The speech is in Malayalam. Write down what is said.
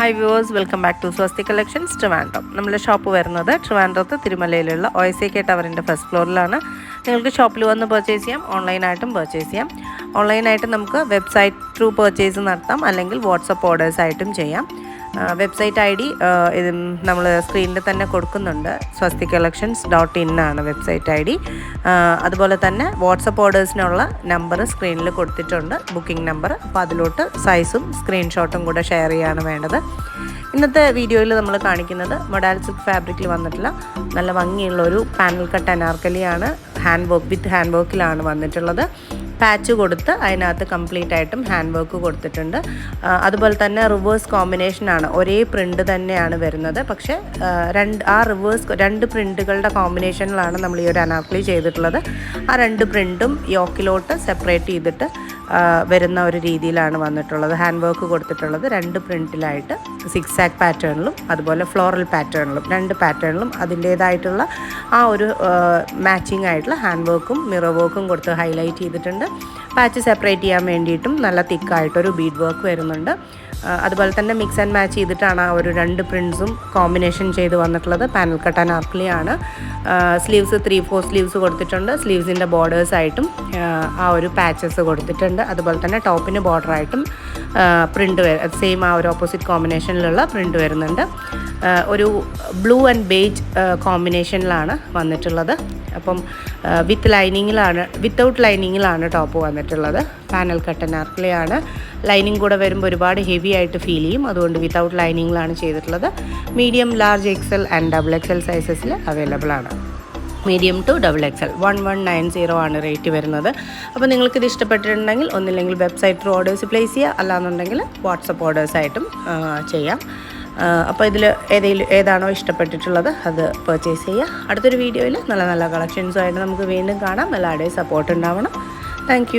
Hi viewers, welcome back to Swasti collections Trivandrum. നമ്മുടെ ഷോപ്പ് വരുന്നത് ട്രിവാൻഡ്രത്ത് തിരുമലയിലുള്ള OSAK ടവറിൻ്റെ ഫസ്റ്റ് ഫ്ലോറിലാണ്. നിങ്ങൾക്ക് ഷോപ്പിൽ വന്ന് പർച്ചേസ് ചെയ്യാം, ഓൺലൈനായിട്ടും പർച്ചേസ് ചെയ്യാം. ഓൺലൈനായിട്ട് നമുക്ക് വെബ്സൈറ്റ് ത്രൂ പർച്ചേസ് നടത്താം, അല്ലെങ്കിൽ വാട്സപ്പ് ഓർഡേഴ്സായിട്ടും ചെയ്യാം. വെബ്സൈറ്റ് ID ഇത് നമ്മൾ സ്ക്രീനിൽ തന്നെ കൊടുക്കുന്നുണ്ട്. swastikcollections.in ആണ് വെബ്സൈറ്റ് ID. അതുപോലെ തന്നെ വാട്സപ്പ് ഓർഡേഴ്സിനുള്ള നമ്പർ സ്ക്രീനിൽ കൊടുത്തിട്ടുണ്ട്, ബുക്കിംഗ് നമ്പർ. അപ്പോൾ അതിലോട്ട് സൈസും സ്ക്രീൻഷോട്ടും കൂടെ ഷെയർ ചെയ്യാണ് വേണ്ടത്. ഇന്നത്തെ വീഡിയോയിൽ നമ്മൾ കാണിക്കുന്നത് മൊഡാൽ സിൽക്ക് ഫാബ്രിക്കിൽ വന്നിട്ടുള്ള നല്ല ഭംഗിയുള്ള ഒരു പാനൽ കട്ട് അനാർക്കലിയാണ്. വിത്ത് ഹാൻഡ് വർക്കിലാണ് വന്നിട്ടുള്ളത്. പാച്ച് കൊടുത്ത് അതിനകത്ത് കംപ്ലീറ്റ് ആയിട്ടും ഹാൻഡ് വർക്ക് കൊടുത്തിട്ടുണ്ട്. അതുപോലെ തന്നെ റിവേഴ്സ് കോമ്പിനേഷനാണ്, ഒരേ പ്രിൻ്റ് തന്നെയാണ് വരുന്നത്. പക്ഷേ രണ്ട് പ്രിൻ്റുകളുടെ കോമ്പിനേഷനിലാണ് നമ്മൾ ഈ ഒരു അനാർക്കലി ചെയ്തിട്ടുള്ളത്. ആ രണ്ട് പ്രിൻ്റും യോക്കിലോട്ട് സെപ്പറേറ്റ് ചെയ്തിട്ട് വരുന്ന ഒരു രീതിയിലാണ് വന്നിട്ടുള്ളത്. ഹാൻഡ് വർക്ക് കൊടുത്തിട്ടുള്ളത് രണ്ട് പ്രിൻറ്റിലായിട്ട്, സിക്സാക്ക് പാറ്റേണിലും അതുപോലെ ഫ്ലോറൽ പാറ്റേണിലും, രണ്ട് പാറ്റേണിലും അതിൻ്റേതായിട്ടുള്ള ആ ഒരു മാച്ചിങ് ആയിട്ടുള്ള ഹാൻഡ് വർക്കും മിറർ വർക്കും കൊടുത്ത് ഹൈലൈറ്റ് ചെയ്തിട്ടുണ്ട്. പാച്ച് സെപ്പറേറ്റ് ചെയ്യാൻ വേണ്ടിയിട്ടും നല്ല തിക്കായിട്ടൊരു ബീഡ് വർക്ക് വരുന്നുണ്ട്. അതുപോലെ തന്നെ മിക്സ് ആൻഡ് മാച്ച് ചെയ്തിട്ടാണ് ആ ഒരു രണ്ട് പ്രിൻസും കോമ്പിനേഷൻ ചെയ്ത് വന്നിട്ടുള്ളത്. പാനൽ കട്ട് അനാർക്കലിയാണ്. സ്ലീവ്സ് 3/4 സ്ലീവ്സ് കൊടുത്തിട്ടുണ്ട്. സ്ലീവ്സിൻ്റെ ബോർഡേഴ്സായിട്ടും ആ ഒരു പാച്ചസ് കൊടുത്തിട്ടുണ്ട്. അതുപോലെ തന്നെ ടോപ്പിന് ബോർഡറായിട്ടും പ്രിൻ്റ് സെയിം ആ ഒരു ഓപ്പോസിറ്റ് കോമ്പിനേഷനിലുള്ള പ്രിൻ്റ് വരുന്നുണ്ട്. ഒരു ബ്ലൂ ആൻഡ് ബേജ് കോമ്പിനേഷനിലാണ് വന്നിട്ടുള്ളത്. അപ്പം വിത്തൗട്ട് ലൈനിങ്ങിലാണ് ടോപ്പ് വന്നിട്ടുള്ളത്. പാനൽ കട്ട് അനാർക്കലിയാണ്. ലൈനിങ് കൂടെ വരുമ്പോൾ ഒരുപാട് ഹെവി ആയിട്ട് ഫീൽ ചെയ്യും. അതുകൊണ്ട് വിത്തൗട്ട് ലൈനിങ്ങിലാണ് ചെയ്തിട്ടുള്ളത്. Medium, large, XL and XXL സൈസസിൽ അവൈലബിൾ ആണ്. മീഡിയം ടു XXL 1190 ആണ് റേറ്റ് വരുന്നത്. അപ്പോൾ നിങ്ങൾക്കിത് ഇഷ്ടപ്പെട്ടിട്ടുണ്ടെങ്കിൽ ഒന്നില്ലെങ്കിൽ വെബ്സൈറ്റ് ത്രൂ ഓർഡേഴ്സ് പ്ലേസ് ചെയ്യുക, അല്ലാന്നുണ്ടെങ്കിൽ വാട്സപ്പ് ഓർഡേഴ്സായിട്ടും ചെയ്യാം. അപ്പോൾ ഇതിൽ ഏതാണോ ഇഷ്ടപ്പെട്ടിട്ടുള്ളത് അത് പർച്ചേസ് ചെയ്യുക. അടുത്തൊരു വീഡിയോയിൽ നല്ല നല്ല കളക്ഷൻസുമായിട്ട് നമുക്ക് വീണ്ടും കാണാം. എല്ലാവരുടെയും സപ്പോർട്ട് ഉണ്ടാവണം. താങ്ക്